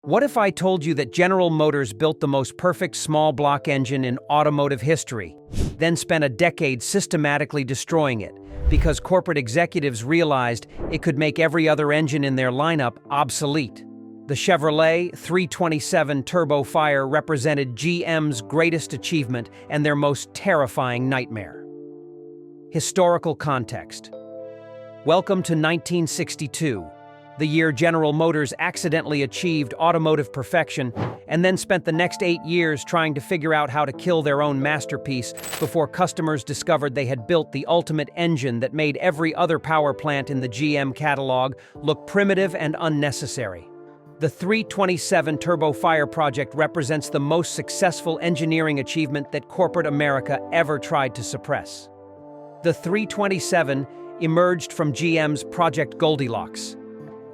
What if I told you that General Motors built the most perfect small block engine in automotive history, then spent a decade systematically destroying it because corporate executives realized it could make every other engine in their lineup obsolete? The Chevrolet 327 Turbo Fire represented GM's greatest achievement and their most terrifying nightmare. Historical context. Welcome to 1962. The year General Motors accidentally achieved automotive perfection and then spent the next 8 years trying to figure out how to kill their own masterpiece before customers discovered they had built the ultimate engine that made every other power plant in the GM catalog look primitive and unnecessary. The 327 Turbo Fire project represents the most successful engineering achievement that corporate America ever tried to suppress. The 327 emerged from GM's Project Goldilocks,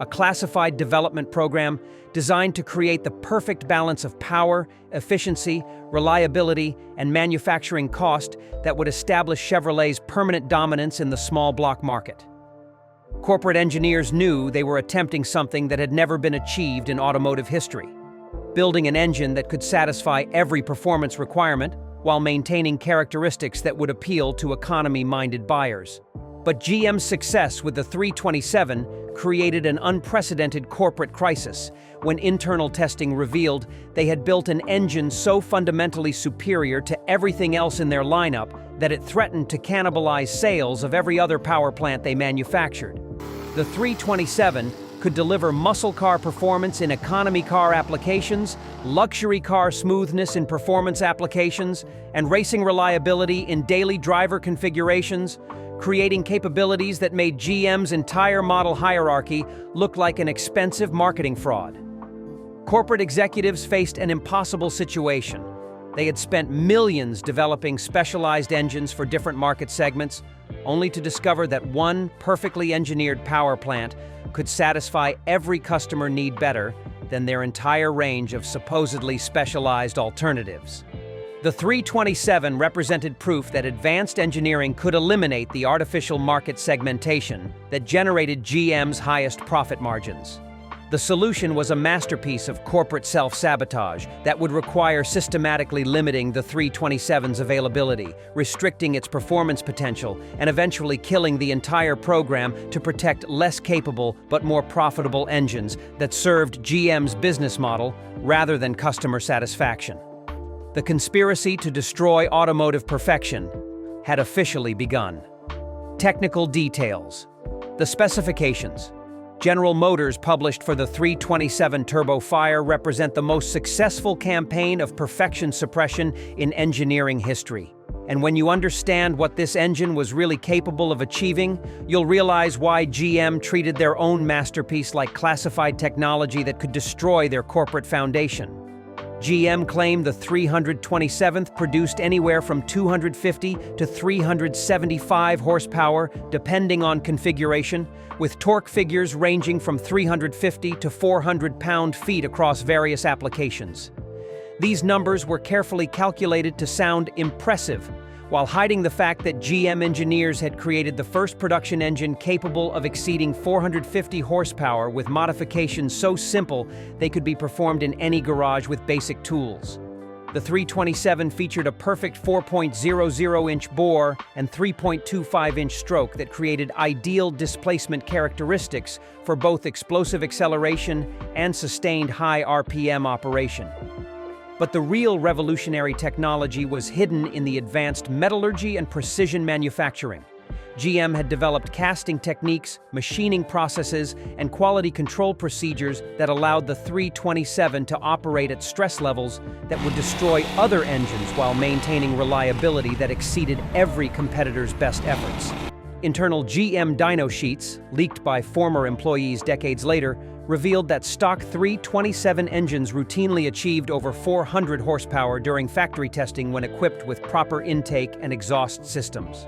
a classified development program designed to create the perfect balance of power, efficiency, reliability, and manufacturing cost that would establish Chevrolet's permanent dominance in the small block market. Corporate engineers knew they were attempting something that had never been achieved in automotive history, building an engine that could satisfy every performance requirement while maintaining characteristics that would appeal to economy-minded buyers. But GM's success with the 327 created an unprecedented corporate crisis when internal testing revealed they had built an engine so fundamentally superior to everything else in their lineup that it threatened to cannibalize sales of every other power plant they manufactured. The 327 could deliver muscle car performance in economy car applications, luxury car smoothness in performance applications, and racing reliability in daily driver configurations, creating capabilities that made GM's entire model hierarchy look like an expensive marketing fraud. Corporate executives faced an impossible situation. They had spent millions developing specialized engines for different market segments, only to discover that one perfectly engineered power plant could satisfy every customer need better than their entire range of supposedly specialized alternatives. The 327 represented proof that advanced engineering could eliminate the artificial market segmentation that generated GM's highest profit margins. The solution was a masterpiece of corporate self-sabotage that would require systematically limiting the 327's availability, restricting its performance potential, and eventually killing the entire program to protect less capable but more profitable engines that served GM's business model rather than customer satisfaction. The conspiracy to destroy automotive perfection had officially begun. Technical details. The specifications General Motors published for the 327 Turbo Fire represent the most successful campaign of perfection suppression in engineering history. And when you understand what this engine was really capable of achieving, you'll realize why GM treated their own masterpiece like classified technology that could destroy their corporate foundation. GM claimed the 327th produced anywhere from 250 to 375 horsepower, depending on configuration, with torque figures ranging from 350 to 400 pound-feet across various applications. These numbers were carefully calculated to sound impressive, while hiding the fact that GM engineers had created the first production engine capable of exceeding 450 horsepower with modifications so simple they could be performed in any garage with basic tools. The 327 featured a perfect 4.00-inch bore and 3.25-inch stroke that created ideal displacement characteristics for both explosive acceleration and sustained high RPM operation. But the real revolutionary technology was hidden in the advanced metallurgy and precision manufacturing. GM had developed casting techniques, machining processes, and quality control procedures that allowed the 327 to operate at stress levels that would destroy other engines while maintaining reliability that exceeded every competitor's best efforts. Internal GM dyno sheets, leaked by former employees decades later, revealed that stock 327 engines routinely achieved over 400 horsepower during factory testing when equipped with proper intake and exhaust systems.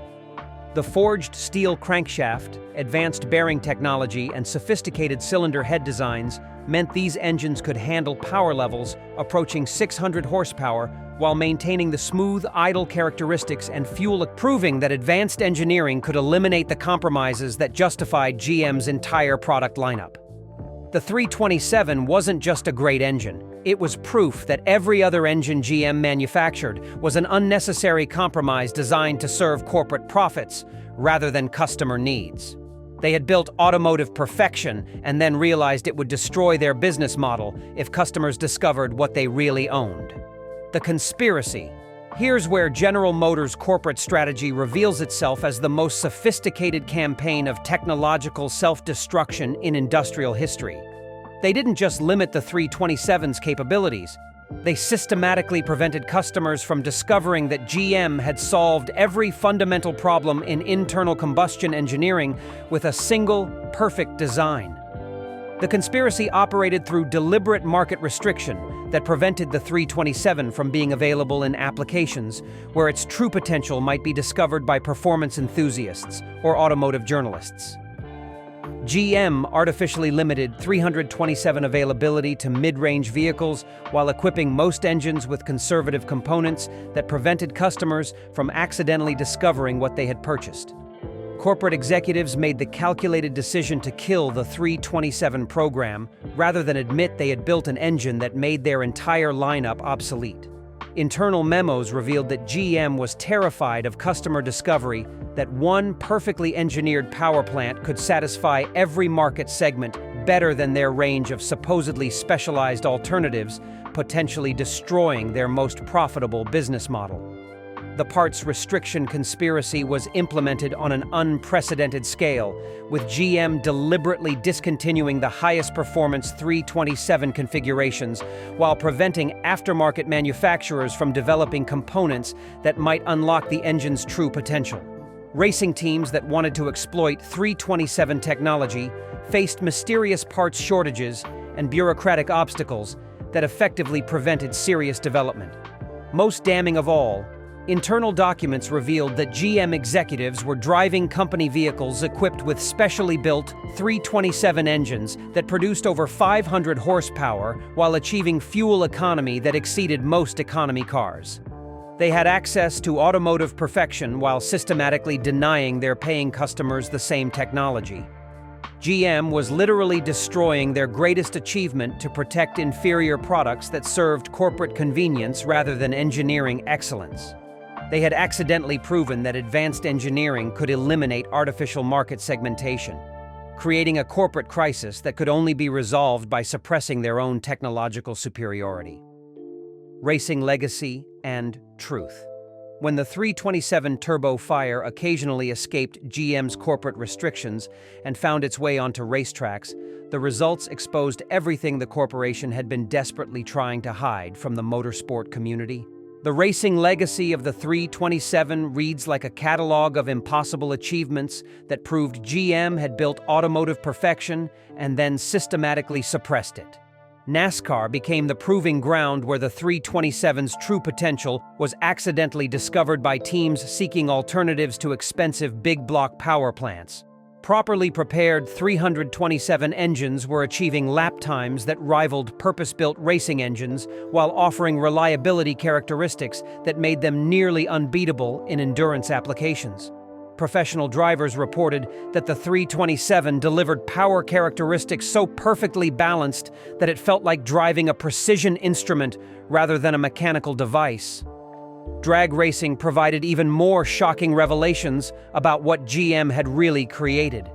The forged steel crankshaft, advanced bearing technology, and sophisticated cylinder head designs meant these engines could handle power levels approaching 600 horsepower while maintaining the smooth, idle characteristics and fuel, proving that advanced engineering could eliminate the compromises that justified GM's entire product lineup. The 327 wasn't just a great engine. It was proof that every other engine GM manufactured was an unnecessary compromise designed to serve corporate profits rather than customer needs. They had built automotive perfection and then realized it would destroy their business model if customers discovered what they really owned. The conspiracy. Here's where General Motors' corporate strategy reveals itself as the most sophisticated campaign of technological self-destruction in industrial history. They didn't just limit the 327's capabilities. They systematically prevented customers from discovering that GM had solved every fundamental problem in internal combustion engineering with a single, perfect design. The conspiracy operated through deliberate market restriction that prevented the 327 from being available in applications where its true potential might be discovered by performance enthusiasts or automotive journalists. GM artificially limited 327 availability to mid-range vehicles while equipping most engines with conservative components that prevented customers from accidentally discovering what they had purchased. Corporate executives made the calculated decision to kill the 327 program rather than admit they had built an engine that made their entire lineup obsolete. Internal memos revealed that GM was terrified of customer discovery that one perfectly engineered power plant could satisfy every market segment better than their range of supposedly specialized alternatives, potentially destroying their most profitable business model. The parts restriction conspiracy was implemented on an unprecedented scale, with GM deliberately discontinuing the highest performance 327 configurations while preventing aftermarket manufacturers from developing components that might unlock the engine's true potential. Racing teams that wanted to exploit 327 technology faced mysterious parts shortages and bureaucratic obstacles that effectively prevented serious development. Most damning of all, internal documents revealed that GM executives were driving company vehicles equipped with specially built 327 engines that produced over 500 horsepower while achieving fuel economy that exceeded most economy cars. They had access to automotive perfection while systematically denying their paying customers the same technology. GM was literally destroying their greatest achievement to protect inferior products that served corporate convenience rather than engineering excellence. They had accidentally proven that advanced engineering could eliminate artificial market segmentation, creating a corporate crisis that could only be resolved by suppressing their own technological superiority. Racing legacy and truth. When the 327 Turbo Fire occasionally escaped GM's corporate restrictions and found its way onto racetracks, the results exposed everything the corporation had been desperately trying to hide from the motorsport community. The racing legacy of the 327 reads like a catalog of impossible achievements that proved GM had built automotive perfection and then systematically suppressed it. NASCAR became the proving ground where the 327's true potential was accidentally discovered by teams seeking alternatives to expensive big-block power plants. Properly prepared 327 engines were achieving lap times that rivaled purpose-built racing engines while offering reliability characteristics that made them nearly unbeatable in endurance applications. Professional drivers reported that the 327 delivered power characteristics so perfectly balanced that it felt like driving a precision instrument rather than a mechanical device. Drag racing provided even more shocking revelations about what GM had really created.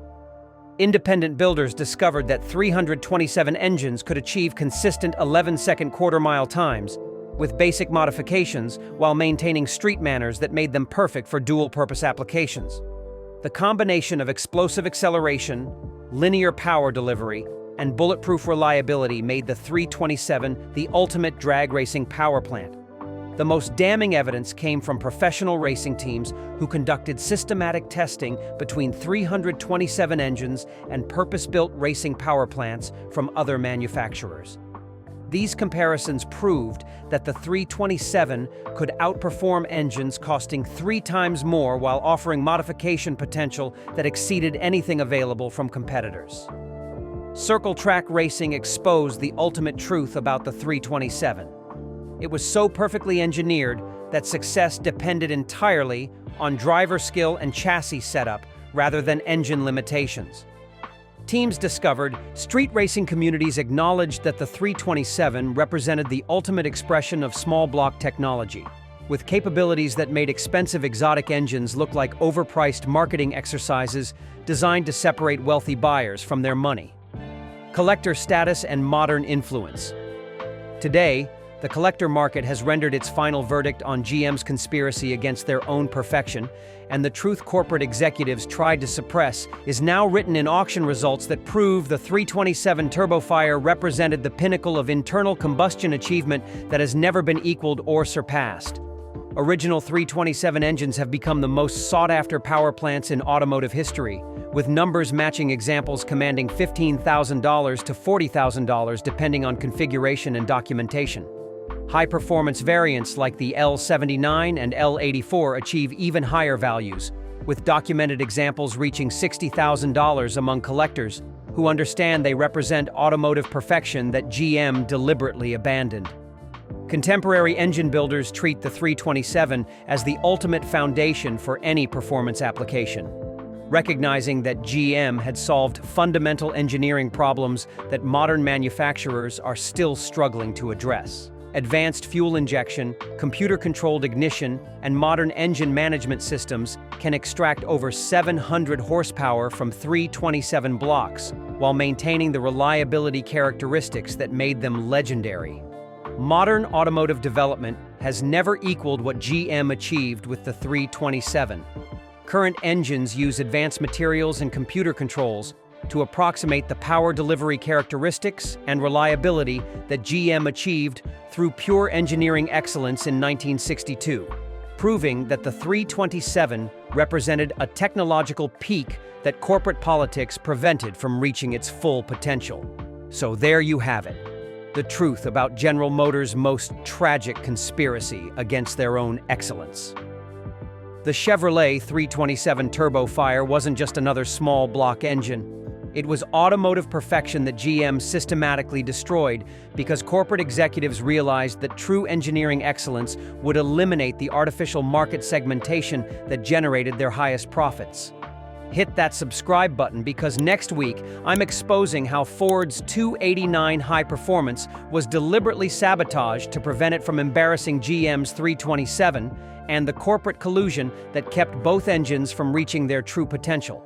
Independent builders discovered that 327 engines could achieve consistent 11-second quarter-mile times with basic modifications while maintaining street manners that made them perfect for dual-purpose applications. The combination of explosive acceleration, linear power delivery, and bulletproof reliability made the 327 the ultimate drag racing power plant. The most damning evidence came from professional racing teams who conducted systematic testing between 327 engines and purpose-built racing power plants from other manufacturers. These comparisons proved that the 327 could outperform engines costing 3 times more while offering modification potential that exceeded anything available from competitors. Circle Track Racing exposed the ultimate truth about the 327. It was so perfectly engineered that success depended entirely on driver skill and chassis setup rather than engine limitations. Teams discovered, street racing communities acknowledged that the 327 represented the ultimate expression of small block technology, with capabilities that made expensive exotic engines look like overpriced marketing exercises designed to separate wealthy buyers from their money. Collector status and modern influence. Today, the collector market has rendered its final verdict on GM's conspiracy against their own perfection, and the truth corporate executives tried to suppress is now written in auction results that prove the 327 Turbofire represented the pinnacle of internal combustion achievement that has never been equaled or surpassed. Original 327 engines have become the most sought-after power plants in automotive history, with numbers matching examples commanding $15,000 to $40,000 depending on configuration and documentation. High-performance variants like the L79 and L84 achieve even higher values, with documented examples reaching $60,000 among collectors who understand they represent automotive perfection that GM deliberately abandoned. Contemporary engine builders treat the 327 as the ultimate foundation for any performance application, recognizing that GM had solved fundamental engineering problems that modern manufacturers are still struggling to address. Advanced fuel injection, computer-controlled ignition, and modern engine management systems can extract over 700 horsepower from 327 blocks, while maintaining the reliability characteristics that made them legendary. Modern automotive development has never equaled what GM achieved with the 327. Current engines use advanced materials and computer controls to approximate the power delivery characteristics and reliability that GM achieved through pure engineering excellence in 1962, proving that the 327 represented a technological peak that corporate politics prevented from reaching its full potential. So there you have it, the truth about General Motors' most tragic conspiracy against their own excellence. The Chevrolet 327 Turbofire wasn't just another small block engine. It was automotive perfection that GM systematically destroyed because corporate executives realized that true engineering excellence would eliminate the artificial market segmentation that generated their highest profits. Hit that subscribe button because next week I'm exposing how Ford's 289 high performance was deliberately sabotaged to prevent it from embarrassing GM's 327 and the corporate collusion that kept both engines from reaching their true potential.